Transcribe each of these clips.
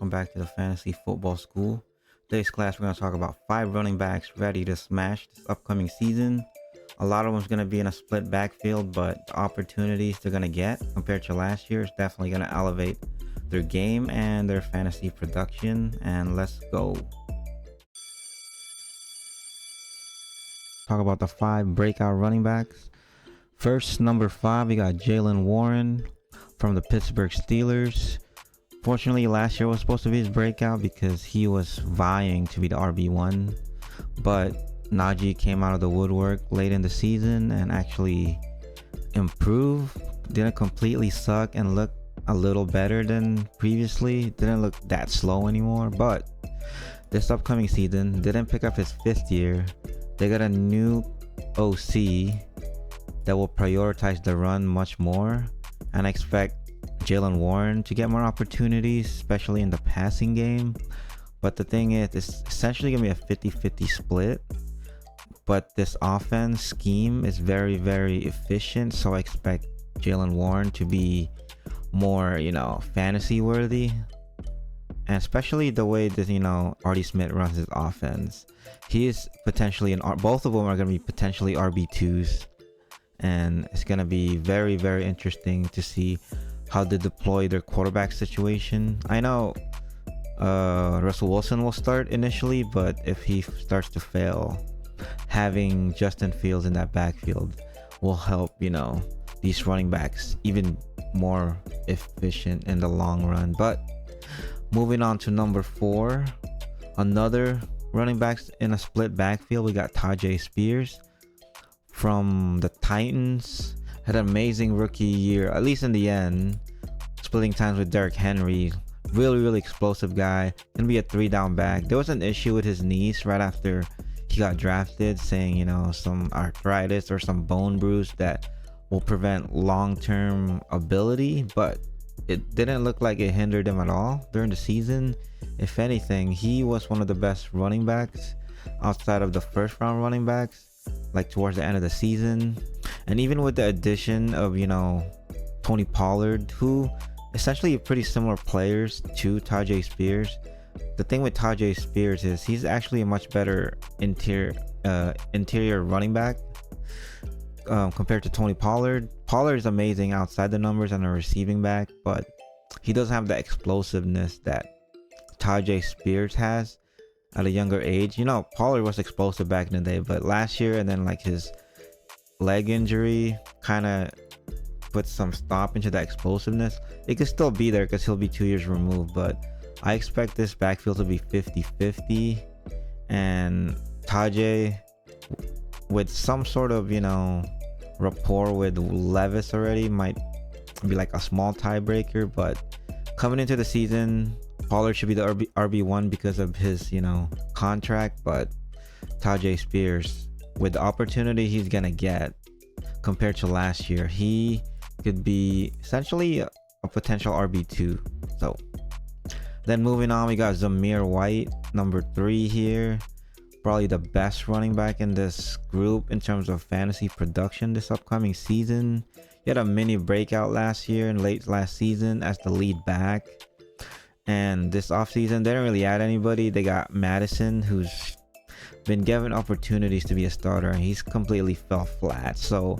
welcome back to the Fantasy Football School. Today's class, we're going to talk about 5 running backs ready to smash this upcoming season. A lot of them's going to be in a split backfield, but the opportunities they're going to get compared to last year is definitely going to elevate their game and their fantasy production. And let's go. Talk about the 5 breakout running backs. First, number 5, we got Jaylen Warren from the Pittsburgh Steelers. Fortunately, last year was supposed to be his breakout because he was vying to be the RB1, but Najee came out of the woodwork late in the season and actually improved. Didn't completely suck and look a little better than previously. Didn't look that slow anymore, but this upcoming season didn't pick up his 5th year. They got a new OC that will prioritize the run much more, and I expect Jaylen Warren to get more opportunities, especially in the passing game. But the thing is, it's essentially going to be a 50-50 split. But this offense scheme is very, very efficient, so I expect Jaylen Warren to be more, fantasy worthy. And especially the way that, Artie Smith runs his offense. He is potentially both of them are going to be potentially RB2s. And it's going to be very, very interesting to see how they deploy their quarterback situation. I know Russell Wilson will start initially, but if he starts to fail, having Justin Fields in that backfield will help, these running backs even more efficient in the long run. But moving on to number 4, another running backs in a split backfield, we got Tyjae Spears from the Titans. Had an amazing rookie year, at least in the end, splitting times with Derrick Henry. Really explosive guy. Gonna be a 3-down back. There was an issue with his knees right after he got drafted, saying, some arthritis or some bone bruise that will prevent long-term ability, but it didn't look like it hindered him at all during the season. If anything, he was one of the best running backs outside of the first-round running backs, like towards the end of the season. And even with the addition of, Tony Pollard, who essentially pretty similar players to Tyjae Spears. The thing with Tyjae Spears is he's actually a much better interior running back compared to Tony Pollard. Pollard is amazing outside the numbers and a receiving back, but he doesn't have the explosiveness that Tyjae Spears has at a younger age. Pollard was explosive back in the day, but last year and then his leg injury kind of put some stop into that explosiveness. It could still be there because he'll be 2 years removed, but I expect this backfield to be 50-50, and Tyjae with some sort of rapport with Levis already might be like a small tiebreaker. But coming into the season, Pollard should be the RB1 because of his contract, but Tyjae Spears, with the opportunity he's gonna get compared to last year, he could be essentially a potential RB2. So then moving on, we got Zamir White, number 3 here. Probably the best running back in this group in terms of fantasy production this upcoming season. He had a mini breakout last year and late last season as the lead back. And this offseason, they didn't really add anybody. They got Madison, who's been given opportunities to be a starter, and he's completely fell flat. So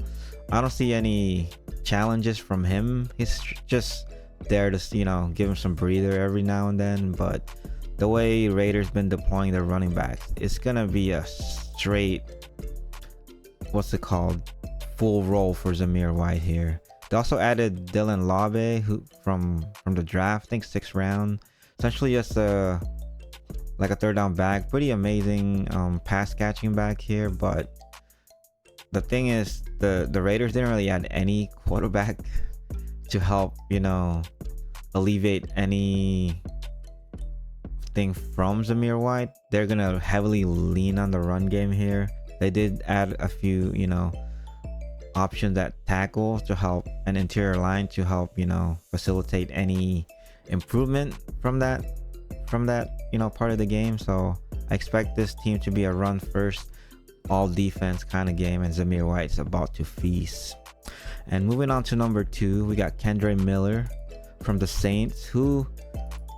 I don't see any challenges from him. He's just there to give him some breather every now and then. But the way Raiders been deploying their running backs, it's gonna be a straight full roll for Zamir White here. They also added Dylan Labe, who from the draft, I think 6th round. Essentially just a 3rd down back. Pretty amazing pass catching back here. But the thing is, the Raiders didn't really add any quarterback to help alleviate anything from Zamir White. They're gonna heavily lean on the run game here. They did add a few options at tackles to help, an interior line to help facilitate any improvement from that part of the game. So I expect this team to be a run first, all defense kind of game, and Zamir White's about to feast. And moving on to number 2, we got Kendre Miller from the Saints, who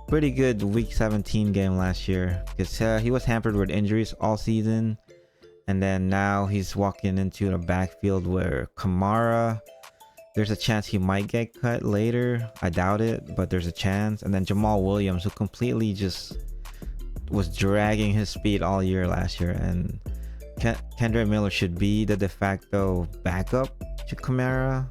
pretty good week 17 game last year, because he was hampered with injuries all season, and then now he's walking into the backfield where Kamara, there's a chance he might get cut later. I doubt it, but there's a chance. And then Jamal Williams, who completely just was dragging his speed all year last year, and Kendre Miller should be the de facto backup to Kamara,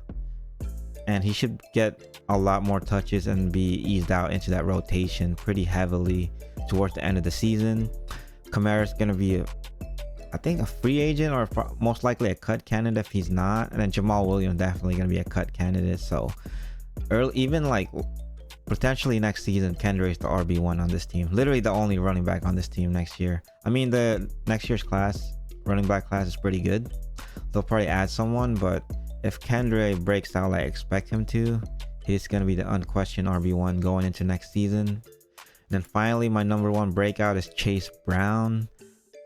and he should get a lot more touches and be eased out into that rotation pretty heavily towards the end of the season. Kamara's gonna be I think a free agent, or most likely a cut candidate if he's not. And then Jamal Williams definitely gonna be a cut candidate. So early, even like potentially next season, Kendre is the RB1 on this team. Literally the only running back on this team next year. I mean, the next year's running back class is pretty good. They'll probably add someone, but if Kendre breaks out like I expect him to, he's gonna be the unquestioned RB1 going into next season. And then finally, my number 1 breakout is Chase Brown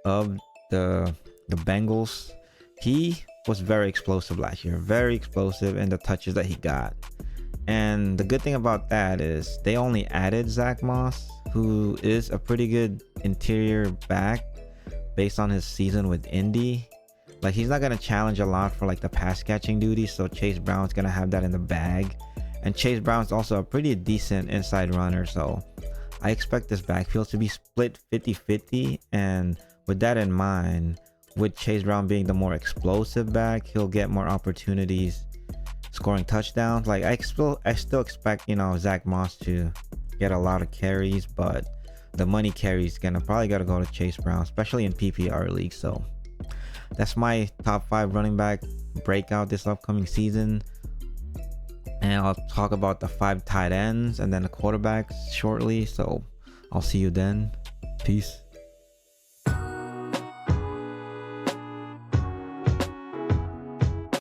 of the Bengals. He was very explosive last year, very explosive in the touches that he got. And the good thing about that is they only added Zach Moss, who is a pretty good interior back based on his season with Indy. Like, he's not gonna challenge a lot for like the pass catching duties, so Chase Brown's gonna have that in the bag. And Chase Brown's also a pretty decent inside runner, so I expect this backfield to be split 50-50. And with that in mind, with Chase Brown being the more explosive back, he'll get more opportunities scoring touchdowns. Like, I still expect, Zach Moss to get a lot of carries, but the money carries probably gotta go to Chase Brown, especially in PPR leagues. So that's my top 5 running back breakout this upcoming season. And I'll talk about the 5 tight ends and then the quarterbacks shortly. So I'll see you then. Peace.